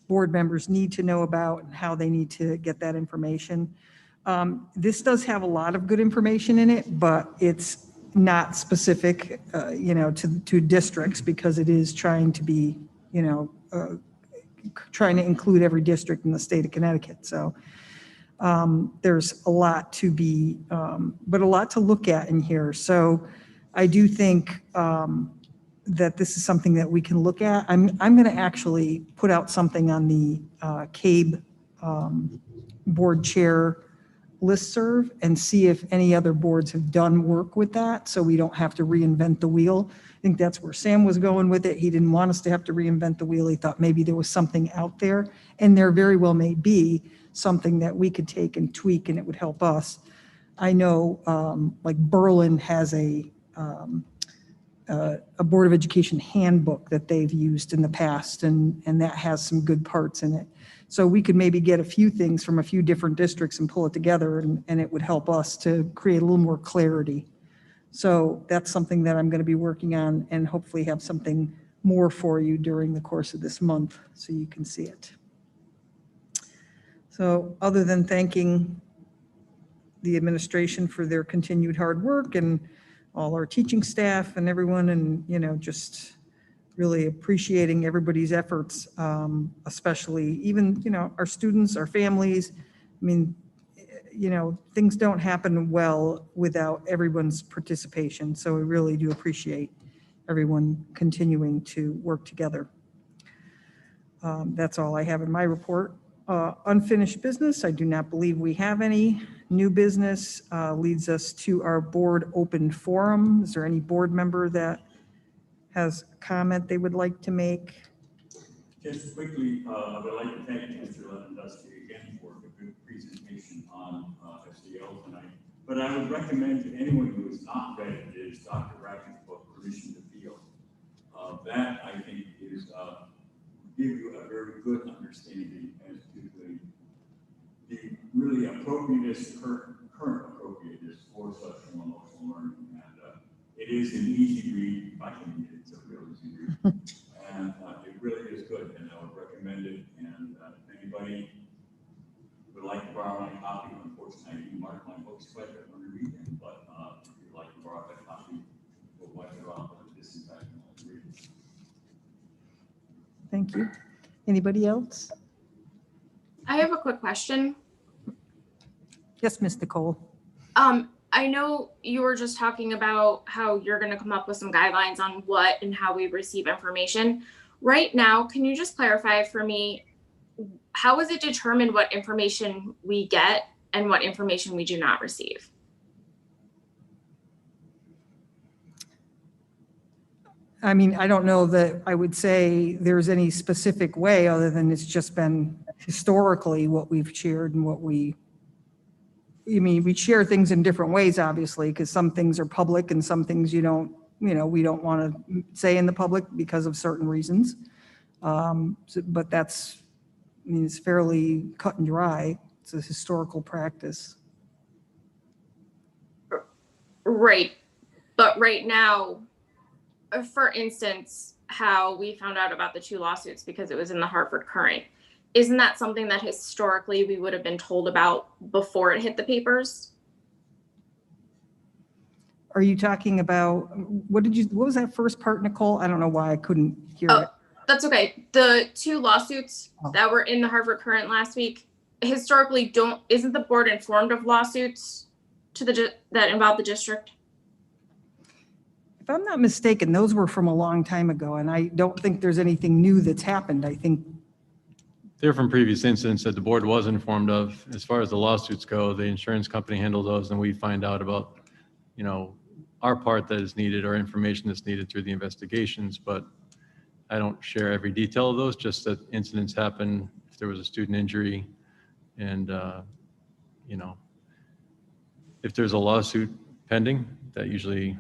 board members need to know about and how they need to get that information. This does have a lot of good information in it, but it's not specific, to districts because it is trying to be, trying to include every district in the state of Connecticut. So there's a lot to be, but a lot to look at in here. So I do think that this is something that we can look at. I'm going to actually put out something on the CABE board chair listserv and see if any other boards have done work with that, so we don't have to reinvent the wheel. I think that's where Sam was going with it. He didn't want us to have to reinvent the wheel. He thought maybe there was something out there, and there very well may be something that we could take and tweak and it would help us. I know like Berlin has a Board of Education handbook that they've used in the past, and that has some good parts in it. So we could maybe get a few things from a few different districts and pull it together, and it would help us to create a little more clarity. So that's something that I'm going to be working on and hopefully have something more for you during the course of this month so you can see it. So other than thanking the administration for their continued hard work and all our teaching staff and everyone, and, just really appreciating everybody's efforts, especially even, our students, our families. I mean, things don't happen well without everyone's participation. So we really do appreciate everyone continuing to work together. That's all I have in my report. Unfinished business, I do not believe we have any. New business leads us to our board open forum. Is there any board member that has a comment they would like to make? Just quickly, I would like to thank Mr. Lewandowski again for the good presentation on SDL tonight. But I would recommend to anyone who has not read it is Dr. Ratcher's book, Permission to Feel. That, I think, is give you a very good understanding as to the really appropriateness, current appropriateness for social and emotional learning. And it is an easy read. I can read it, it's a real easy read. And it really is good, and I would recommend it. And if anybody would like to borrow my copy, unfortunately, I do mark my books quite a bit when I read them, but if you'd like to borrow that copy, we'll wipe it off with a disinfectant and read it. Thank you. Anybody else? I have a quick question. Yes, Ms. Nicole. I know you were just talking about how you're going to come up with some guidelines on what and how we receive information. Right now, can you just clarify for me, how is it determined what information we get and what information we do not receive? I mean, I don't know that I would say there's any specific way other than it's just been historically what we've shared and what we share things in different ways, obviously, because some things are public and some things we don't want to say in the public because of certain reasons. But that's, it's fairly cut and dry. It's a historical practice. Right. But right now, for instance, how we found out about the 2 lawsuits because it was in the Hartford Courant. Isn't that something that historically we would have been told about before it hit the papers? Are you talking about, what was that first part, Nicole? I don't know why I couldn't hear it. That's okay. The 2 lawsuits that were in the Hartford Courant last week, historically isn't the board informed of lawsuits that involve the district? If I'm not mistaken, those were from a long time ago, and I don't think there's anything new that's happened. I think They're from previous incidents that the board was informed of. As far as the lawsuits go, the insurance company handles those, and we find out about, our part that is needed or information that's needed through the investigations. But I don't share every detail of those, just that incidents happen if there was a student injury, and if there's a lawsuit pending, that usually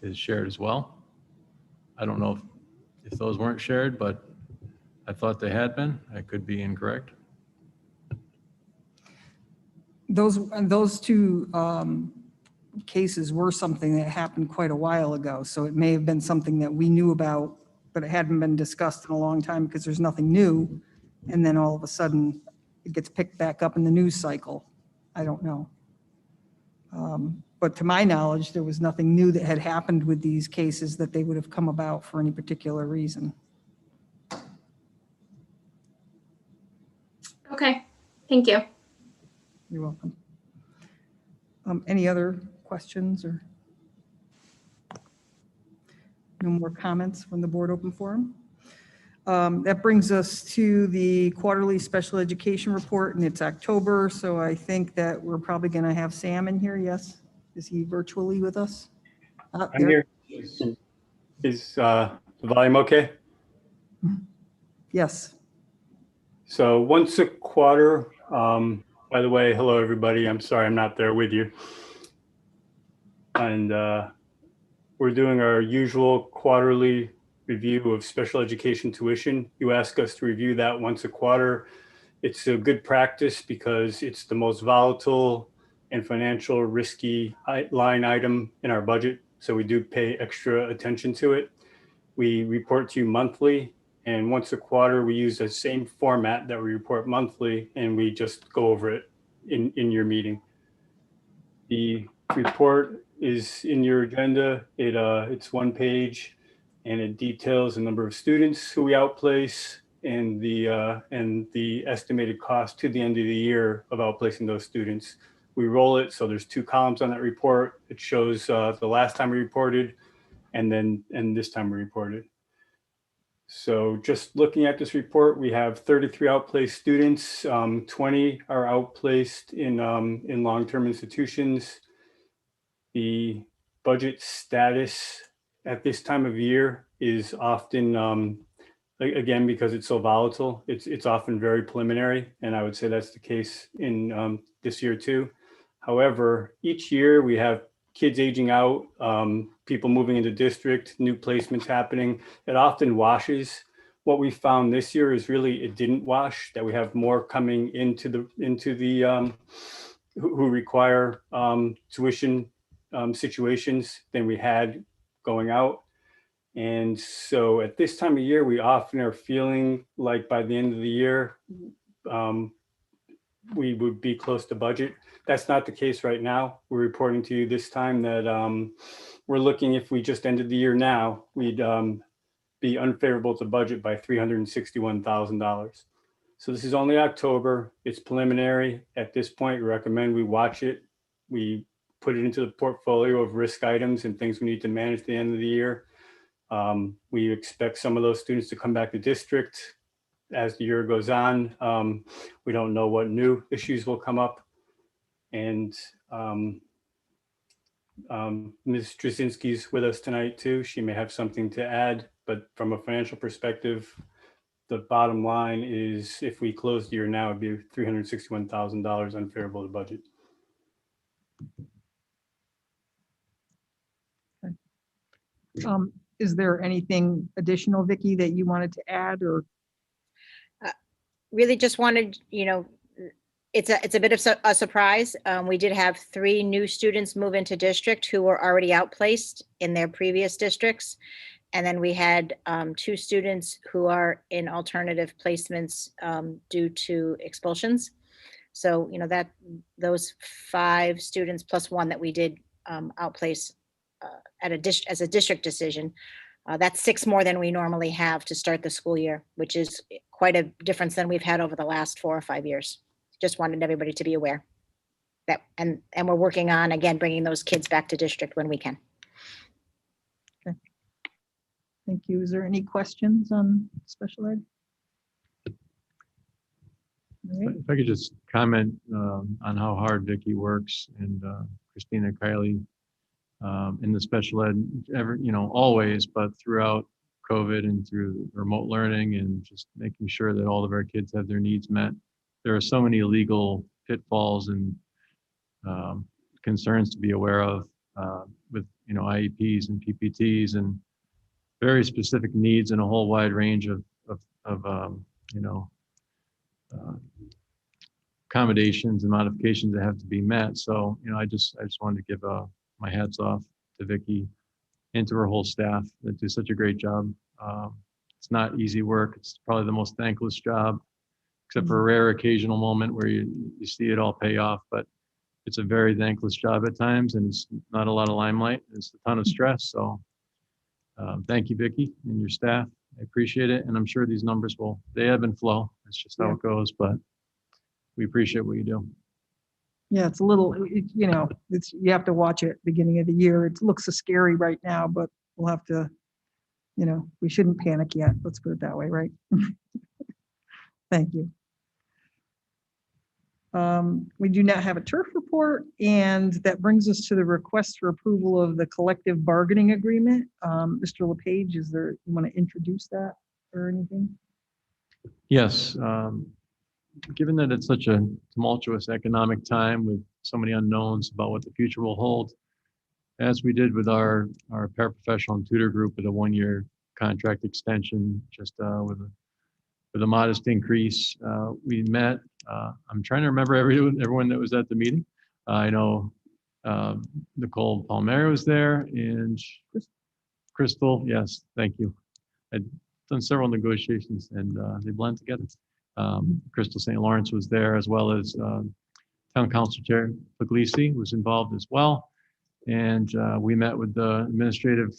is shared as well. I don't know if those weren't shared, but I thought they had been. I could be incorrect. those 2 cases were something that happened quite a while ago. So it may have been something that we knew about, but it hadn't been discussed in a long time because there's nothing new. And then all of a sudden, it gets picked back up in the news cycle. I don't know. But to my knowledge, there was nothing new that had happened with these cases that they would have come about for any particular reason. Okay, thank you. You're welcome. Any other questions or no more comments from the board open forum? That brings us to the quarterly special education report, and it's October, so I think that we're probably going to have Sam in here, yes? Is he virtually with us? I'm There. here. Is the volume okay? Yes. So once a quarter, by the way, hello, everybody. I'm sorry I'm not there with you. And we're doing our usual quarterly review of special education tuition. You ask us to review that once a quarter. It's a good practice because it's the most volatile and financial risky line item in our budget. So we do pay extra attention to it. We report to you monthly, and once a quarter, we use the same format that we report monthly, and we just go over it in your meeting. The report is in your agenda. It's one page, and it details the number of students who we outplace and the estimated cost to the end of the year of outplacing those students. We roll it, so there's 2 columns on that report. It shows the last time we reported and this time we reported. So just looking at this report, we have 33 outplaced students. 20 are outplaced in long-term institutions. The budget status at this time of year is often, again, because it's so volatile, it's often very preliminary, and I would say that's the case in this year too. However, each year we have kids aging out, people moving into district, new placements happening. It often washes. What we found this year is really it didn't wash, that we have more coming into the who require tuition situations than we had going out. And so at this time of year, we often are feeling like by the end of the year, we would be close to budget. That's not the case right now. We're reporting to you this time that we're looking, if we just ended the year now, we'd be unfavorable to budget by $361,000. So this is only October. It's preliminary. At this point, we recommend we watch it. We put it into the portfolio of risk items and things we need to manage at the end of the year. We expect some of those students to come back to district as the year goes on. We don't know what new issues will come up. And Ms. Straczynski's with us tonight too. She may have something to add, but from a financial perspective, the bottom line is if we close the year now, it'd be $361,000 unfavorable to budget. Is there anything additional, Vicki, that you wanted to add or? Really just wanted, it's a bit of a surprise. We did have 3 new students move into district who were already outplaced in their previous districts. And then we had 2 students who are in alternative placements due to expulsions. So, that those 5 students plus 1 that we did outplace as a district decision, that's 6 more than we normally have to start the school year, which is quite a difference than we've had over the last 4 or 5 years. Just wanted everybody to be aware that, and we're working on, again, bringing those kids back to district when we can. Okay. Thank you. Is there any questions on special ed? Right. If I could just comment on how hard Vicki works and Christina Kiley in the special ed, always, but throughout COVID and through remote learning and just making sure that all of our kids have their needs met. There are so many legal pitfalls and concerns to be aware of with, IEPs and PPTs and very specific needs and a whole wide range of accommodations and modifications that have to be met. So, I just wanted to give a my hat's off to Vicky and to her whole staff that do such a great job. It's not easy work. It's probably the most thankless job, except for a rare occasional moment where you see it all pay off. But it's a very thankless job at times, and it's not a lot of limelight. It's a ton of stress. So thank you, Vicky, and your staff. I appreciate it, and I'm sure these numbers they ebb and flow. That's just how it goes. But we appreciate what you do. Yeah, it's a little, you have to watch it beginning of the year. It looks so scary right now, but we'll have to, we shouldn't panic yet. Let's put it that way, right? Thank you. We do not have a turf report, and that brings us to the request for approval of the collective bargaining agreement. Mr. LePage, you want to introduce that or anything? Yes. Given that it's such a tumultuous economic time with so many unknowns about what the future will hold, as we did with our paraprofessional and tutor group with a 1-year contract extension, just with a modest increase, we met. I'm trying to remember everyone that was at the meeting. I know Nicole Palmieri was there, and Crystal. Yes, thank you. I've done several negotiations, and they blend together. Crystal St. Lawrence was there, as well as Town Council Chair Puglisi was involved as well. And we met with the administrative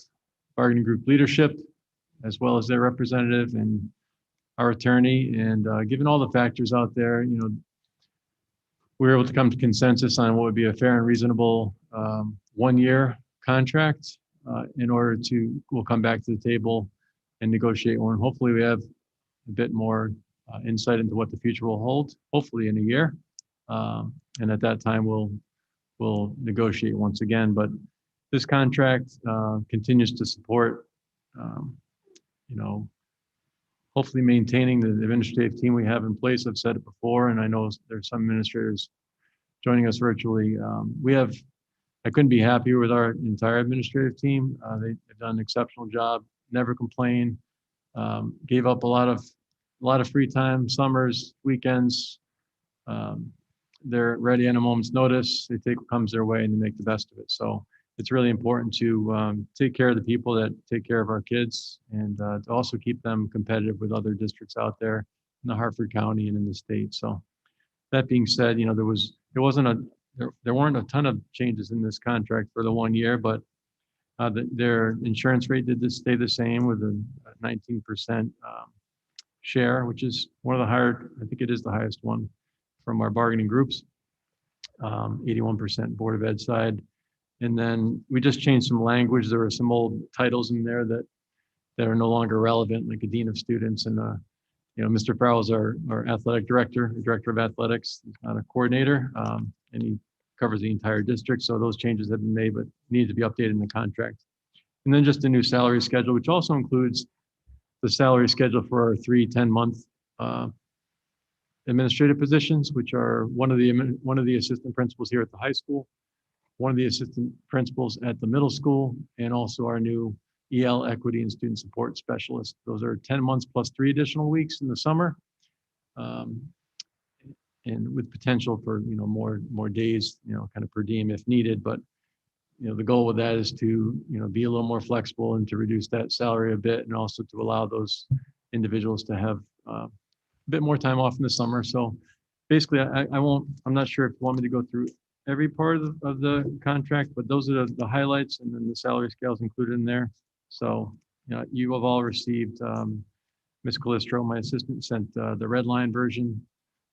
bargaining group leadership, as well as their representative and our attorney. And given all the factors out there, we were able to come to consensus on what would be a fair and reasonable 1-year contract in order we'll come back to the table and negotiate one. Hopefully we have a bit more insight into what the future will hold, hopefully in a year. And at that time, we'll negotiate once again. But this contract continues to support, hopefully maintaining the administrative team we have in place. I've said it before, and I know there's some administrators joining us virtually. I couldn't be happier with our entire administrative team. They've done an exceptional job, never complain, gave up a lot of free time, summers, weekends. They're ready on a moment's notice. They take what comes their way and they make the best of it. So it's really important to take care of the people that take care of our kids, and to also keep them competitive with other districts out there in the Hartford County and in the state. So that being said, there weren't a ton of changes in this contract for the 1 year, but their insurance rate did stay the same with a 19% share, which is one of the higher, I think it is the highest one from our bargaining groups, 81% Board of Ed side. And then we just changed some language. There were some old titles in there that are no longer relevant, like a dean of students. And Mr. Farrell's our athletic director of athletics, not a coordinator, and he covers the entire district. So those changes have been made, but need to be updated in the contract. And then just a new salary schedule, which also includes the salary schedule for our 3 10-month administrative positions, which are one of the assistant principals here at the high school, one of the assistant principals at the middle school, and also our new EL equity and student support specialist. Those are 10 months plus 3 additional weeks in the summer, and with potential for more days, kind of per diem if needed. But the goal with that is to be a little more flexible and to reduce that salary a bit, and also to allow those individuals to have a bit more time off in the summer. So basically, I'm not sure if you want me to go through every part of the contract, but those are the highlights, and then the salary scales included in there. So you have all received, Ms. Calistro, my assistant, sent the red line version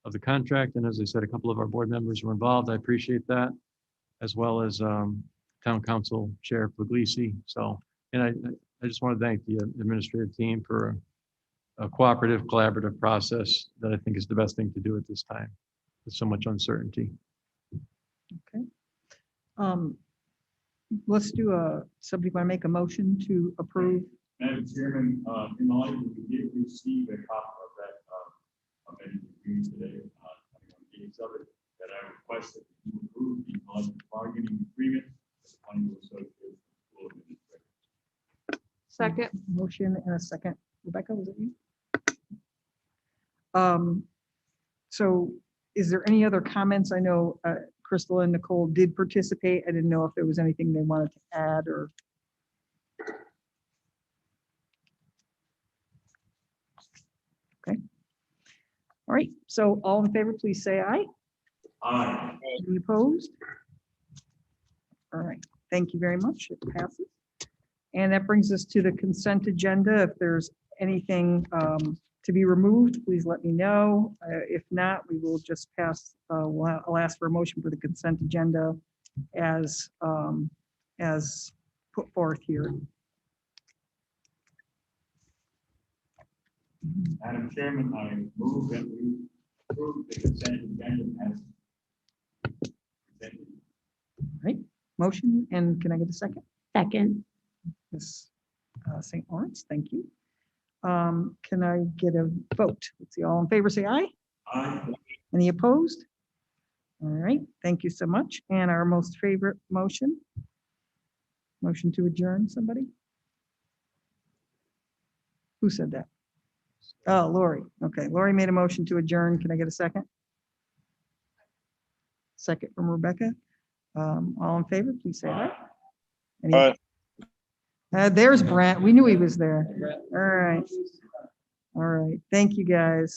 of the contract. And as I said, a couple of our board members were involved. I appreciate that, as well as Town Council Chair Puglisi. So, and I just want to thank the administrative team for a cooperative, collaborative process that I think is the best thing to do at this time with so much uncertainty. Okay. Let's do somebody want to make a motion to approve? Madam Chairman, in my life, we did receive a copy of that amendment today. That I request that you approve the collective bargaining agreement with the Plainville Association of School Administrators. Second. Motion and a second. Rebecca, was it you? So is there any other comments? I know Crystal and Nicole did participate. I didn't know if there was anything they wanted to add or. Okay. All right, so all in favor, please say aye. Aye. Any opposed? All right, thank you very much. It passes. And that brings us to the consent agenda. If there's anything to be removed, please let me know. If not, we will just pass, I'll ask for a motion for the consent agenda as put forth here. Madam Chairman, I move that we approve the consent agenda as presented. Right, motion, and can I get a second? Second. Ms. St. Lawrence, thank you. Can I get a vote? Let's see, all in favor, say aye. Aye. Any opposed? All right, thank you so much. And our most favorite motion? Motion to adjourn, somebody? Who said that? Oh, Lori. Okay, Lori made a motion to adjourn. Can I get a second? Second from Rebecca. All in favor, please say aye. Any- Aye. There's Brent. We knew he was there. All right. All right. Thank you, guys.